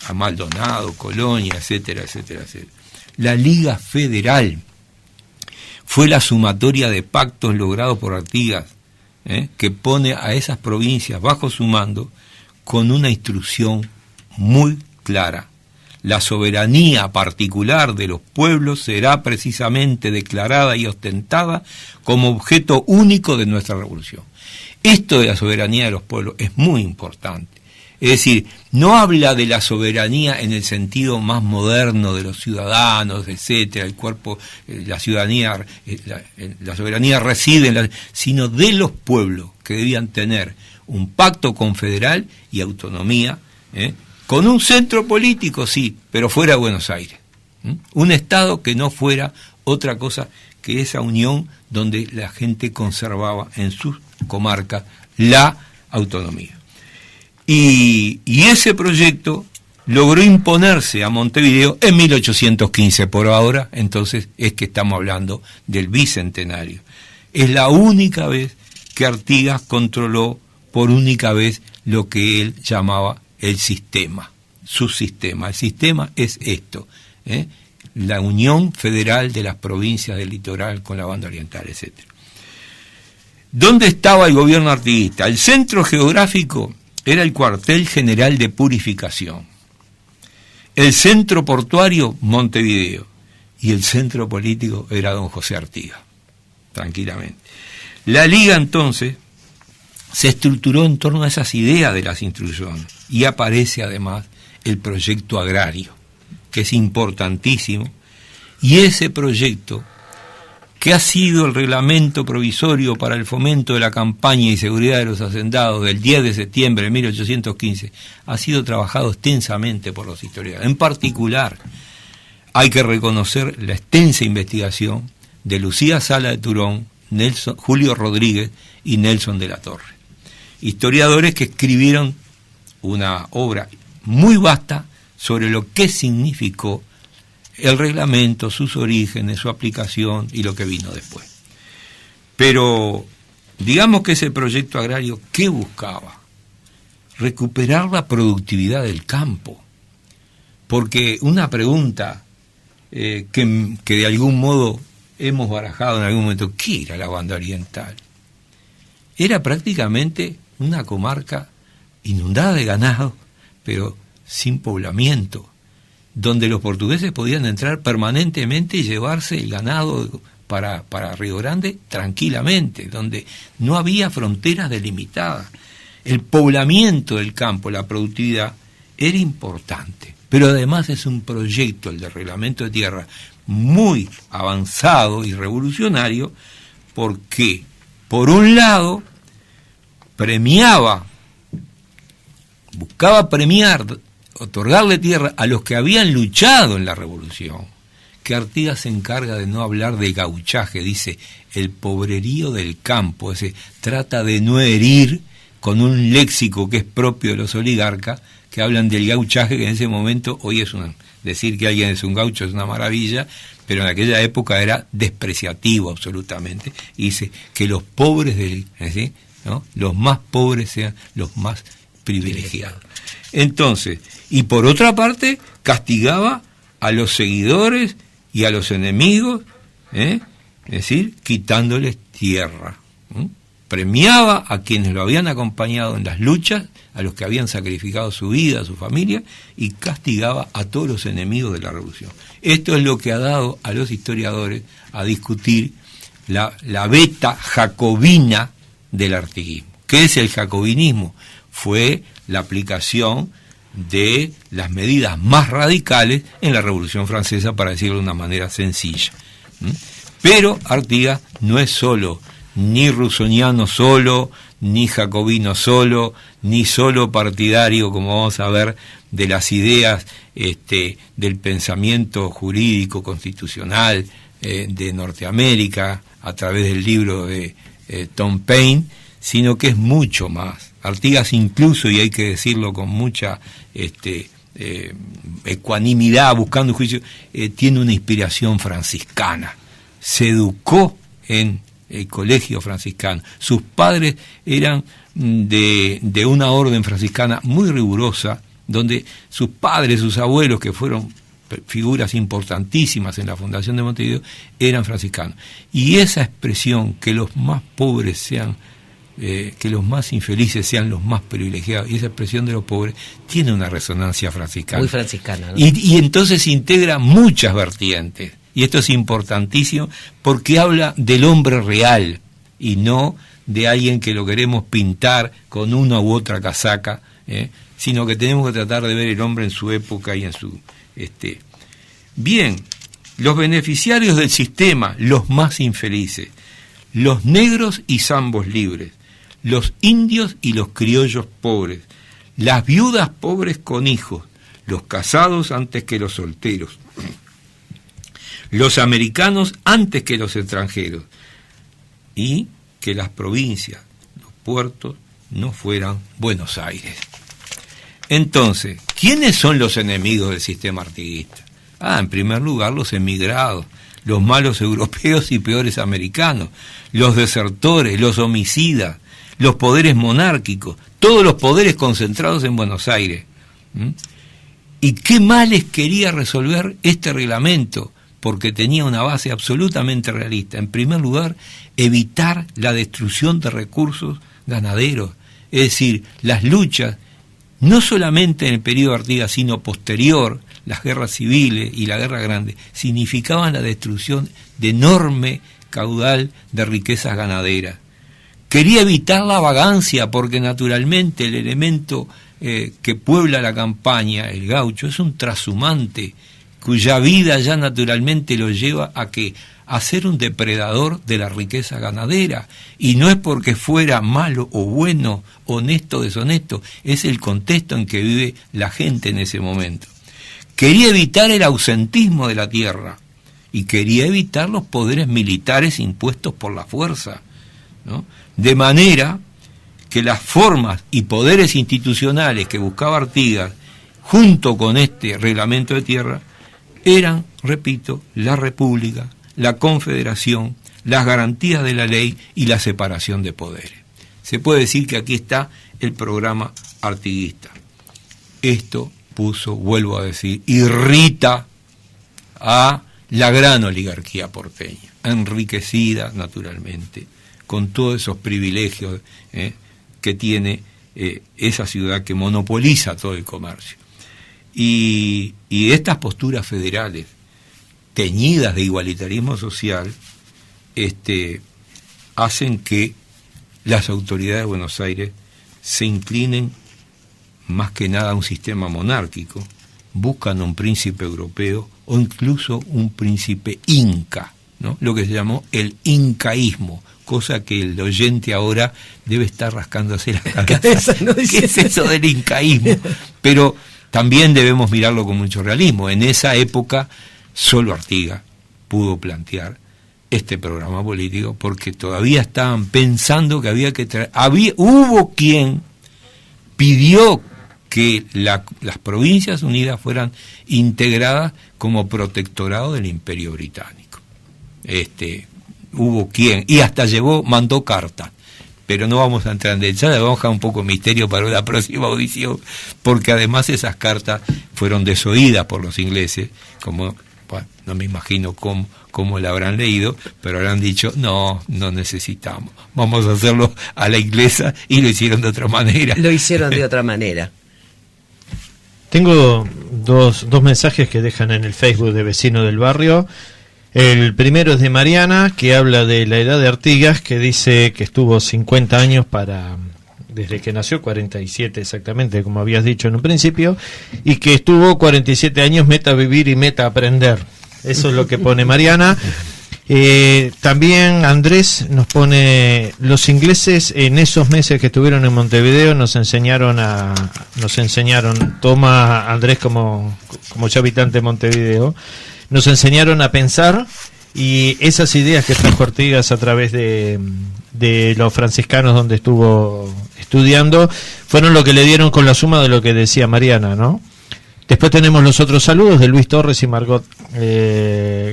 a Maldonado, Colonia, etcétera, etcétera, etcétera. La Liga Federal fue la sumatoria de pactos logrados por Artigas, que pone a esas provincias bajo su mando con una instrucción muy clara. La soberanía particular de los pueblos será precisamente declarada y ostentada como objeto único de nuestra revolución. Esto de la soberanía de los pueblos es muy importante. Es decir, no habla de la soberanía en el sentido más moderno de los ciudadanos, etcétera, el cuerpo, la soberanía reside sino de los pueblos que debían tener un pacto confederal y autonomía, con un centro político, sí, pero fuera de Buenos Aires. Un Estado que no fuera otra cosa que esa unión donde la gente conservaba en sus comarcas la autonomía. Y ese proyecto logró imponerse a Montevideo en 1815, por ahora, entonces es que estamos hablando del bicentenario. Es la única vez que Artigas controló por única vez lo que él llamaba el sistema, su sistema. El sistema es esto, la unión federal de las provincias del litoral con la banda oriental, etc. ¿Dónde estaba el gobierno artiguista? El centro geográfico era el cuartel general de Purificación, el centro portuario Montevideo y el centro político era don José Artigas, tranquilamente. La Liga entonces se estructuró en torno a esas ideas de las instituciones y aparece además el proyecto agrario, que es importantísimo, y ese proyecto, que ha sido el reglamento provisorio para el fomento de la campaña y seguridad de los hacendados del 10 de septiembre de 1815, ha sido trabajado extensamente por los historiadores. En particular, hay que reconocer la extensa investigación de Lucía Sala de Turón, Julio Rodríguez y Nelson de la Torre. Historiadores que escribieron una obra muy vasta sobre lo que significó el reglamento, sus orígenes, su aplicación y lo que vino después. Pero digamos que ese proyecto agrario, ¿qué buscaba? Recuperar la productividad del campo. Porque una pregunta que de algún modo hemos barajado en algún momento, ¿qué era la banda oriental? Era prácticamente una comarca inundada de ganado, pero sin poblamiento, donde los portugueses podían entrar permanentemente y llevarse el ganado para Río Grande tranquilamente, donde no había fronteras delimitadas. El poblamiento del campo, la productividad, era importante, pero además es un proyecto, el de reglamento de tierra, muy avanzado y revolucionario, porque, por un lado, buscaba premiar, otorgarle tierra a los que habían luchado en la revolución, que Artigas se encarga de no hablar de gauchaje, dice el pobrerío del campo, trata de no herir con un léxico que es propio de los oligarcas, que hablan del gauchaje, que en ese momento, hoy decir que alguien es un gaucho es una maravilla, pero en aquella época era despreciativo absolutamente, y dice que los pobres ¿no? Los más pobres sean los más privilegiados. Entonces, y por otra parte, castigaba a los seguidores y a los enemigos, es decir, quitándoles tierra. Premiaba a quienes lo habían acompañado en las luchas, a los que habían sacrificado su vida, su familia, y castigaba a todos los enemigos de la revolución. Esto es lo que ha dado a los historiadores a discutir la beta jacobina del artiguismo. ¿Qué es el jacobinismo? Fue la aplicación de las medidas más radicales en la Revolución Francesa, para decirlo de una manera sencilla. Pero Artigas no es solo, ni rusoniano solo, ni jacobino solo, ni solo partidario, como vamos a ver, de las ideas del pensamiento jurídico constitucional de Norteamérica a través del libro de Tom Paine, sino que es mucho más. Artigas incluso, y hay que decirlo con mucha ecuanimidad, buscando juicio, tiene una inspiración franciscana. Se educó en el colegio franciscano. Sus padres eran de una orden franciscana muy rigurosa, donde sus padres, sus abuelos, que fueron figuras importantísimas en la fundación de Montevideo, eran franciscanos. Y esa expresión, que los más pobres sean, que los más infelices sean los más privilegiados, y esa expresión de los pobres tiene una resonancia franciscana. Muy franciscana, ¿no? Y entonces integra muchas vertientes. Y esto es importantísimo porque habla del hombre real y no de alguien que lo queremos pintar con una u otra casaca, sino que tenemos que tratar de ver el hombre en su época y en su... Bien, los beneficiarios del sistema, los más infelices, los negros y zambos libres, los indios y los criollos pobres, las viudas pobres con hijos, los casados antes que los solteros, los americanos antes que los extranjeros, y que las provincias, los puertos, no fueran Buenos Aires. Entonces, ¿quiénes son los enemigos del sistema artiguista? En primer lugar, los emigrados, los malos europeos y peores americanos, los desertores, los homicidas, los poderes monárquicos, todos los poderes concentrados en Buenos Aires. ¿Y qué males quería resolver este reglamento? Porque tenía una base absolutamente realista. En primer lugar, evitar la destrucción de recursos ganaderos, es decir, las luchas, no solamente en el periodo de Artigas, sino posterior, las guerras civiles y la guerra grande, significaban la destrucción de enorme caudal de riquezas ganaderas. Quería evitar la vagancia, porque naturalmente el elemento que puebla la campaña, el gaucho, es un trashumante, cuya vida ya naturalmente lo lleva a ser un depredador de la riqueza ganadera, y no es porque fuera malo o bueno, honesto o deshonesto, es el contexto en que vive la gente en ese momento. Quería evitar el ausentismo de la tierra y quería evitar los poderes militares impuestos por la fuerza, ¿no? De manera que las formas y poderes institucionales que buscaba Artigas junto con este reglamento de tierra eran, repito, la república, la confederación, las garantías de la ley y la separación de poderes. Se puede decir que aquí está el programa artiguista. Esto vuelvo a decir, irrita a la gran oligarquía porteña, enriquecida naturalmente, con todos esos privilegios que tiene esa ciudad que monopoliza todo el comercio. Y estas posturas federales, teñidas de igualitarismo social, hacen que las autoridades de Buenos Aires se inclinen más que nada a un sistema monárquico, buscan un príncipe europeo o incluso un príncipe inca, ¿no? Lo que se llamó el incaísmo, cosa que el oyente ahora debe estar rascándose la cabeza. ¿No? ¿Qué es eso del incaísmo? Pero también debemos mirarlo con mucho realismo. En esa época solo Artigas pudo plantear este programa político porque todavía estaban pensando que había que traer... Hubo quien pidió que las Provincias Unidas fueran integradas como protectorado del Imperio Británico. Hubo quien, y hasta mandó carta, pero no vamos a entrar en detalle, vamos a dejar un poco de misterio para la próxima audición, porque además esas cartas fueron desoídas por los ingleses, como, bueno, no me imagino cómo la habrán leído, pero habrán dicho, no necesitamos, vamos a hacerlo a la inglesa, y lo hicieron de otra manera. Lo hicieron de otra manera. Tengo dos mensajes que dejan en el Facebook de Vecino del Barrio. El primero es de Mariana, que habla de la edad de Artigas, que dice que estuvo 50 años desde que nació, 47 exactamente, como habías dicho en un principio, y que estuvo 47 años meta vivir y meta aprender. Eso es lo que pone Mariana. También Andrés nos pone, los ingleses en esos meses que estuvieron en Montevideo nos enseñaron, toma Andrés como ya habitante de Montevideo, nos enseñaron a pensar y esas ideas que trajo Artigas a través de los franciscanos donde estuvo estudiando fueron lo que le dieron con la suma de lo que decía Mariana, ¿no? Después tenemos los otros saludos de Luis Torres y Margot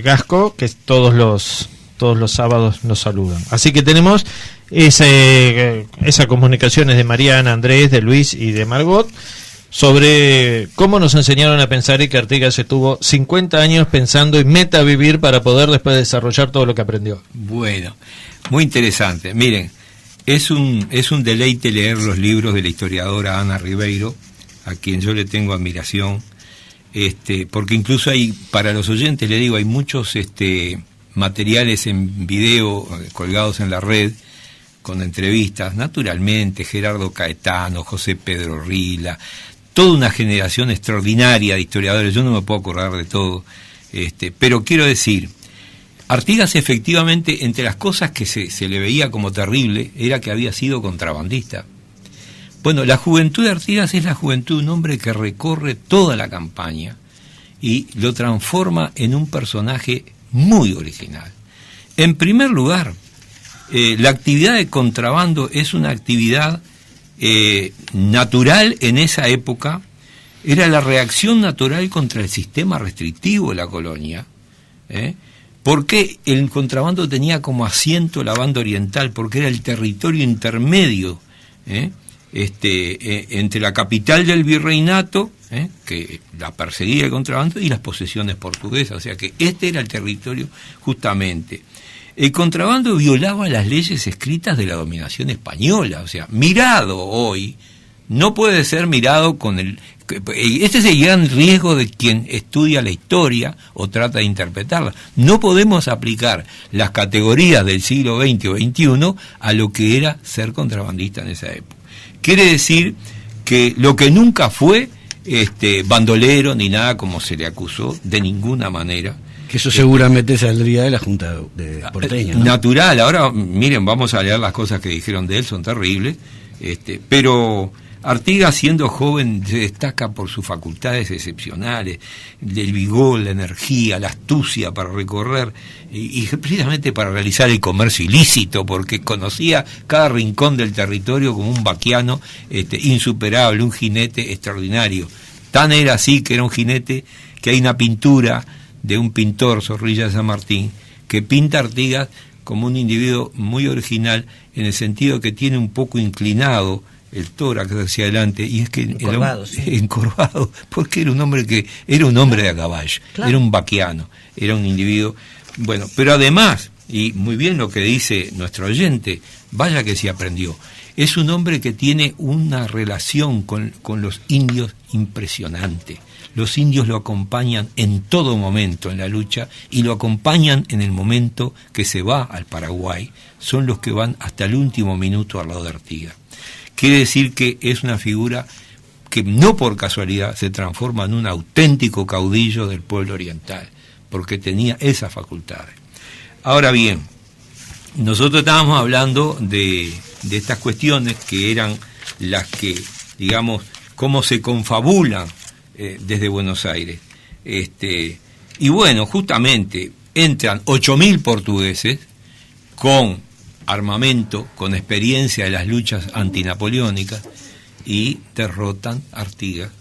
Gasco, que todos los sábados nos saludan. Así que tenemos esas comunicaciones de Mariana, Andrés, de Luis y de Margot sobre cómo nos enseñaron a pensar y que Artigas estuvo 50 años pensando y meta a vivir para poder después desarrollar todo lo que aprendió. Bueno, muy interesante. Miren, es un deleite leer los libros de la historiadora Ana Ribeiro, a quien yo le tengo admiración, porque incluso hay, para los oyentes le digo, hay muchos materiales en video colgados en la red, con entrevistas, naturalmente, Gerardo Caetano, José Pedro Rila, toda una generación extraordinaria de historiadores, yo no me puedo acordar de todo, pero quiero decir, Artigas efectivamente, entre las cosas que se le veía como terrible, era que había sido contrabandista. Bueno, la juventud de Artigas es la juventud de un hombre que recorre toda la campaña y lo transforma en un personaje muy original. En primer lugar, la actividad de contrabando es una actividad natural en esa época, era la reacción natural contra el sistema restrictivo de la colonia, porque el contrabando tenía como asiento la banda oriental, porque era el territorio intermedio, entre la capital del virreinato, que la perseguía el contrabando, y las posesiones portuguesas, o sea que este era el territorio justamente. El contrabando violaba las leyes escritas de la dominación española, o sea, mirado hoy, no puede ser mirado con el... Este es el gran riesgo de quien estudia la historia o trata de interpretarla. No podemos aplicar las categorías del siglo XX o XXI a lo que era ser contrabandista en esa época. Quiere decir que lo que nunca fue bandolero ni nada como se le acusó, de ninguna manera. Que eso seguramente saldría de la Junta de porteña, ¿no? Natural. Ahora, miren, vamos a leer las cosas que dijeron de él, son terribles, pero Artigas, siendo joven, se destaca por sus facultades excepcionales, el vigor, la energía, la astucia para recorrer y precisamente para realizar el comercio ilícito, porque conocía cada rincón del territorio como un vaquiano insuperable, un jinete extraordinario. Tan era así que era un jinete que hay una pintura de un pintor, Zorrilla de San Martín, que pinta a Artigas como un individuo muy original, en el sentido que tiene un poco inclinado el tórax hacia adelante, y es que encorvado, porque era un hombre de a caballo, claro. Era un vaquiano, era un individuo, bueno, pero además, y muy bien lo que dice nuestro oyente, vaya que sí aprendió, es un hombre que tiene una relación con los indios impresionante. Los indios lo acompañan en todo momento en la lucha y lo acompañan en el momento que se va al Paraguay. Son los que van hasta el último minuto al lado de Artigas. Quiere decir que es una figura que no por casualidad se transforma en un auténtico caudillo del pueblo oriental, porque tenía esas facultades. Ahora bien, nosotros estábamos hablando de estas cuestiones que eran las que, digamos, cómo se confabulan desde Buenos Aires. Y bueno, justamente entran 8.000 portugueses con armamento, con experiencia de las luchas antinapoleónicas, y derrotan a Artigas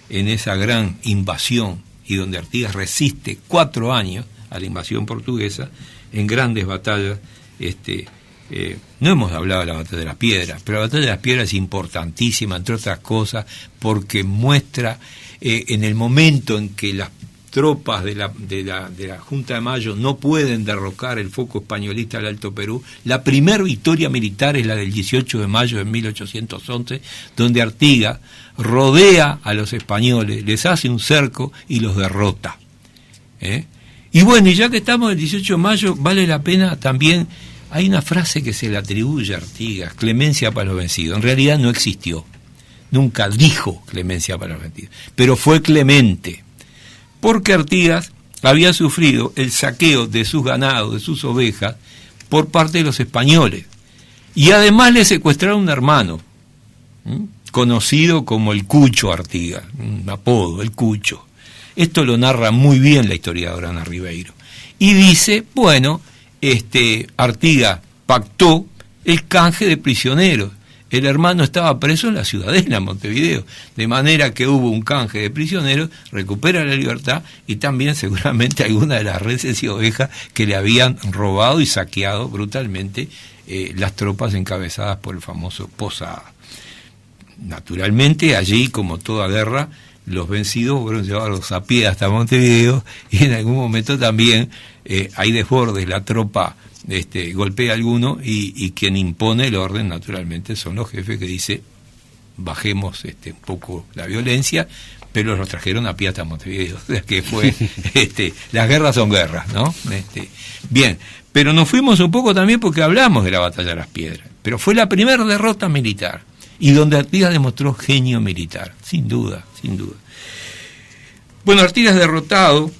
en esa gran invasión, y donde Artigas resiste 4 años a la invasión portuguesa en grandes batallas. No hemos hablado de la Batalla de las Piedras, pero la Batalla de las Piedras es importantísima, entre otras cosas, porque muestra en el momento en que las tropas de la Junta de Mayo no pueden derrocar el foco españolista del Alto Perú, la primera victoria militar es la del 18 de mayo de 1811, donde Artigas rodea a los españoles, les hace un cerco y los derrota. Y bueno, y ya que estamos el 18 de mayo, vale la pena también, hay una frase que se le atribuye a Artigas, clemencia para los vencidos. En realidad no existió, nunca dijo clemencia para los vencidos, pero fue clemente, porque Artigas había sufrido el saqueo de sus ganados, de sus ovejas, por parte de los españoles. Y además le secuestraron un hermano, conocido como el Cucho Artigas, un apodo, el Cucho. Esto lo narra muy bien la historiadora Ana Ribeiro. Y dice, bueno, Artigas pactó el canje de prisioneros. El hermano estaba preso en la Ciudadela, en Montevideo, de manera que hubo un canje de prisioneros, recupera la libertad y también seguramente alguna de las reses y ovejas que le habían robado y saqueado brutalmente las tropas encabezadas por el famoso Posada. Naturalmente, allí, como toda guerra, los vencidos fueron llevados a pie hasta Montevideo y en algún momento también hay desbordes, la tropa golpea a alguno y quien impone el orden naturalmente son los jefes que dice bajemos un poco la violencia, pero los trajeron a pie hasta Montevideo. O sea que fue las guerras son guerras, ¿no? Bien, pero nos fuimos un poco también porque hablamos de la batalla de las Piedras, pero fue la primera derrota militar y donde Artigas demostró genio militar, sin duda. Bueno, Artigas derrotado,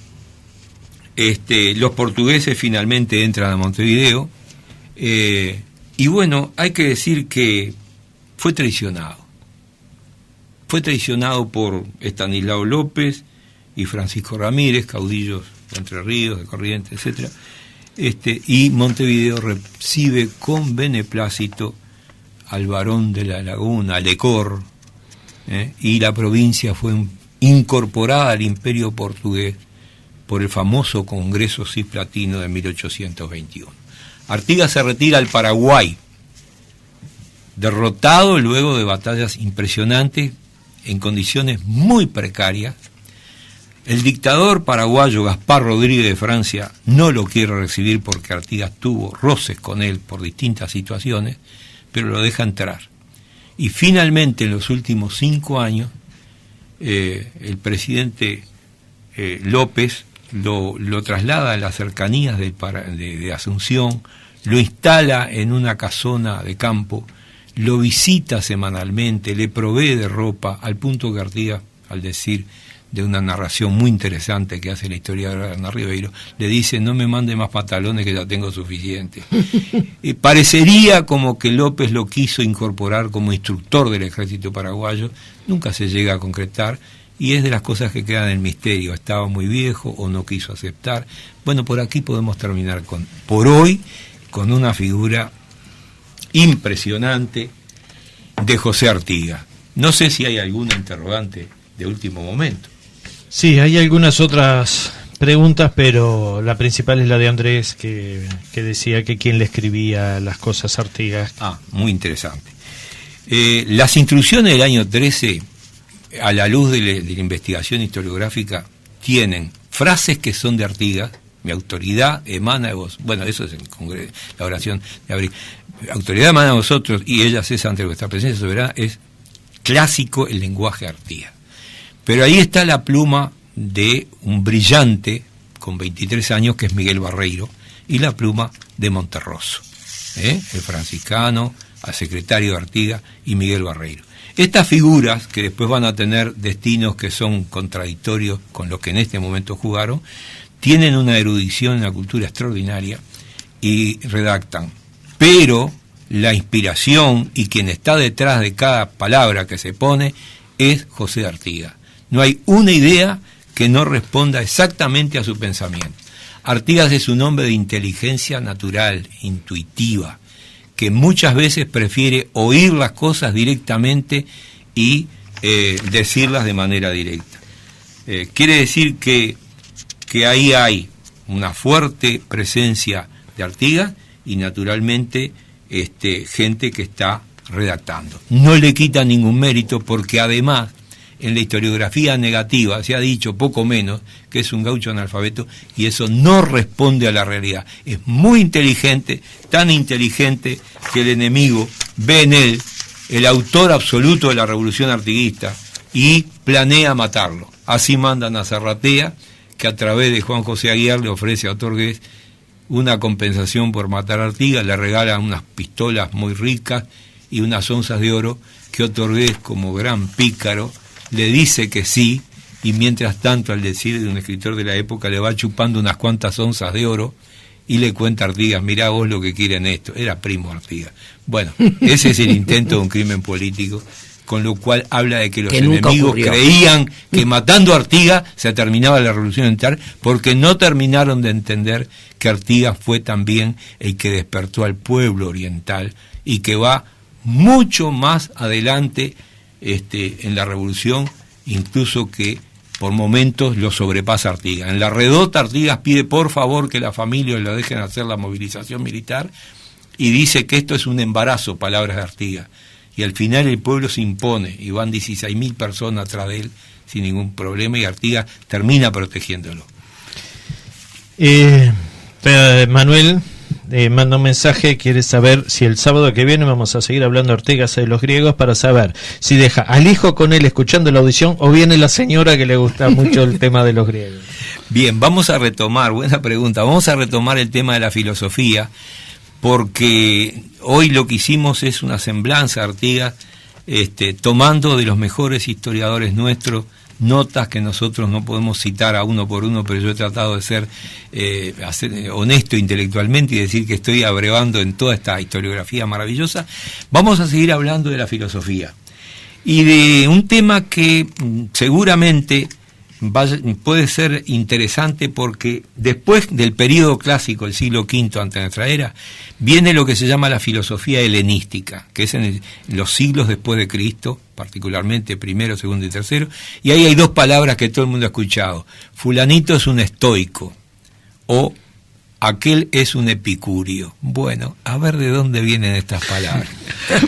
los portugueses finalmente entran a Montevideo, y bueno, hay que decir que fue traicionado por Estanislao López y Francisco Ramírez, caudillos de Entre Ríos, de Corrientes, etcétera, y Montevideo recibe con beneplácito al barón de la Laguna, Lecor, y la provincia fue incorporada al Imperio portugués por el famoso Congreso Cisplatino de 1821. Artigas se retira al Paraguay, derrotado luego de batallas impresionantes en condiciones muy precarias. El dictador paraguayo Gaspar Rodríguez de Francia no lo quiere recibir porque Artigas tuvo roces con él por distintas situaciones, pero lo deja entrar. Y finalmente, en los últimos 5 años, el presidente López lo traslada a las cercanías de Asunción, lo instala en una casona de campo, lo visita semanalmente, le provee de ropa, al punto que Artigas, al decir de una narración muy interesante que hace la historiadora Ana Ribeiro, le dice: no me mande más pantalones que ya tengo suficiente. Parecería como que López lo quiso incorporar como instructor del ejército paraguayo, nunca se llega a concretar, y es de las cosas que quedan en el misterio. Estaba muy viejo o no quiso aceptar. Bueno, por aquí podemos terminar por hoy con una figura impresionante de José Artigas. No sé si hay alguna interrogante de último momento. Sí, hay algunas otras preguntas, pero la principal es la de Andrés, que decía que quién le escribía las cosas a Artigas. Muy interesante. Las instrucciones del año 13, a la luz de la investigación historiográfica, tienen frases que son de Artigas: mi autoridad emana de vos. Bueno, eso es en Congreso, la oración de abril. Autoridad emana de vosotros y ella cesa ante vuestra presencia soberana. Es clásico el lenguaje de Artigas. Pero ahí está la pluma de un brillante con 23 años que es Miguel Barreiro, y la pluma de Monterroso, el franciscano, al secretario de Artigas, y Miguel Barreiro. Estas figuras, que después van a tener destinos que son contradictorios con los que en este momento jugaron, tienen una erudición en la cultura extraordinaria y redactan. Pero la inspiración y quien está detrás de cada palabra que se pone es José Artigas. No hay una idea que no responda exactamente a su pensamiento. Artigas es un hombre de inteligencia natural, intuitiva, que muchas veces prefiere oír las cosas directamente y decirlas de manera directa. Quiere decir que ahí hay una fuerte presencia de Artigas y naturalmente gente que está redactando. No le quita ningún mérito, porque además en la historiografía negativa se ha dicho poco menos que es un gaucho analfabeto, y eso no responde a la realidad. Es muy inteligente, tan inteligente que el enemigo ve en él el autor absoluto de la revolución artiguista y planea matarlo. Así mandan a Zarratea, que a través de Juan José Aguiar le ofrece a Otorgués una compensación por matar a Artigas, le regala unas pistolas muy ricas y unas onzas de oro, que Otorgués, como gran pícaro, le dice que sí, y mientras tanto, al decir de un escritor de la época, le va chupando unas cuantas onzas de oro y le cuenta a Artigas: mirá vos lo que quieren esto. Era primo Artigas. Bueno, ese es el intento de un crimen político con lo cual habla de que los Que nunca enemigos ocurrió. creían que matando a Artigas se terminaba la revolución militar, porque no terminaron de entender que Artigas fue también el que despertó al pueblo oriental y que va mucho más adelante en la revolución, incluso que por momentos lo sobrepasa Artigas. En la redota Artigas pide por favor que la familia lo dejen hacer la movilización militar y dice que esto es un embarazo, palabras de Artigas. Y al final el pueblo se impone y van 16.000 personas atrás de él sin ningún problema y Artigas termina protegiéndolo. Manuel manda un mensaje, quiere saber si el sábado que viene vamos a seguir hablando de Artigas y de los griegos, para saber si deja al hijo con él escuchando la audición o viene la señora que le gusta mucho el tema de los griegos. Bien, vamos a retomar, buena pregunta, vamos a retomar el tema de la filosofía, porque hoy lo que hicimos es una semblanza de Artigas, tomando de los mejores historiadores nuestros notas que nosotros no podemos citar a uno por uno, pero yo he tratado de ser honesto intelectualmente y decir que estoy abrevando en toda esta historiografía maravillosa. Vamos a seguir hablando de la filosofía y de un tema que seguramente puede ser interesante, porque después del período clásico, el siglo V antes de nuestra era, viene lo que se llama la filosofía helenística, que es en los siglos después de Cristo, particularmente primero, segundo y tercero, y ahí hay dos palabras que todo el mundo ha escuchado: fulanito es un estoico, o aquel es un epicurio. Bueno, a ver de dónde vienen estas palabras.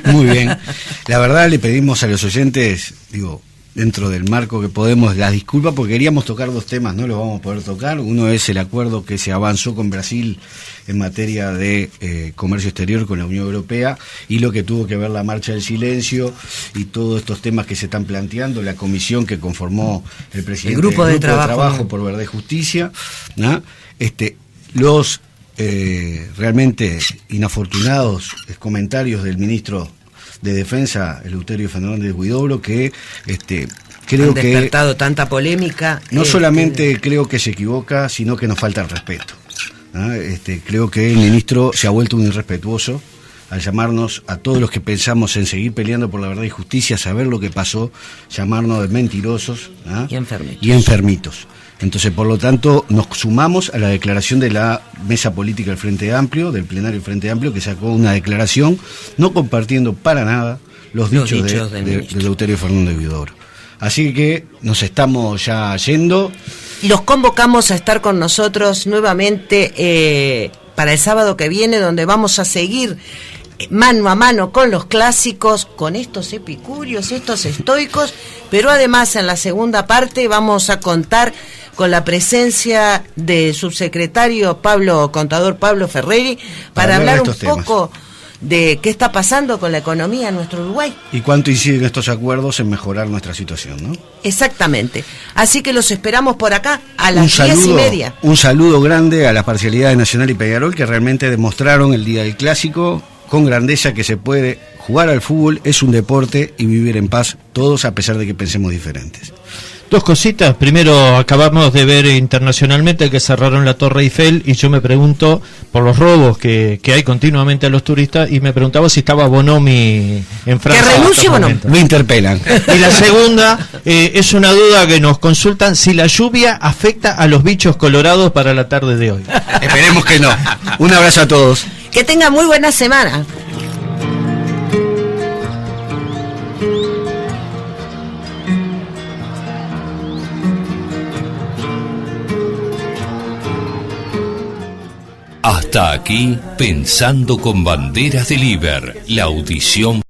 Muy bien. La verdad, le pedimos a los oyentes, dentro del marco que podemos, las disculpas, porque queríamos tocar dos temas, no los vamos a poder tocar. Uno es el acuerdo que se avanzó con Brasil en materia de comercio exterior con la Unión Europea, y lo que tuvo que ver la marcha del silencio y todos estos temas que se están planteando, la comisión que conformó el presidente el grupo de trabajo por Verdad y Justicia, ¿no? Los realmente inafortunados comentarios del ministro de Defensa, Eleuterio Fernández Huidobro, que creo que han despertado tanta polémica. No solamente creo que se equivoca, sino que nos falta el respeto. Creo que el ministro se ha vuelto un irrespetuoso al llamarnos a todos los que pensamos en seguir peleando por la verdad y justicia, saber lo que pasó, llamarnos de mentirosos y enfermitos. Entonces, por lo tanto, nos sumamos a la declaración de la Mesa Política del Frente Amplio, del plenario del Frente Amplio, que sacó una declaración no compartiendo para nada los dichos de Eleuterio Fernández Huidobro. Así que nos estamos ya yendo. Los convocamos a estar con nosotros nuevamente para el sábado que viene, donde vamos a seguir mano a mano con los clásicos, con estos epicúreos, estos estoicos, pero además en la segunda parte vamos a contar con la presencia del subsecretario contador Pablo Ferreri, para hablar un poco de qué está pasando con la economía en nuestro Uruguay. Y cuánto inciden estos acuerdos en mejorar nuestra situación, ¿no? Exactamente. Así que los esperamos por acá a las 10:30. Un saludo grande a las parcialidades Nacional y Peñarol, que realmente demostraron el día del clásico con grandeza que se puede jugar al fútbol, es un deporte, y vivir en paz todos, a pesar de que pensemos diferentes. Dos cositas. Primero, acabamos de ver internacionalmente que cerraron la Torre Eiffel, y yo me pregunto por los robos que hay continuamente a los turistas, y me preguntaba si estaba Bonomi en Francia. Que renuncie Bonomi. Lo interpelan. Y la segunda, es una duda que nos consultan, si la lluvia afecta a los bichos colorados para la tarde de hoy. Esperemos que no. Un abrazo a todos. Que tengan muy buena semana. Hasta aquí, Pensando con Banderas del Iber, la audición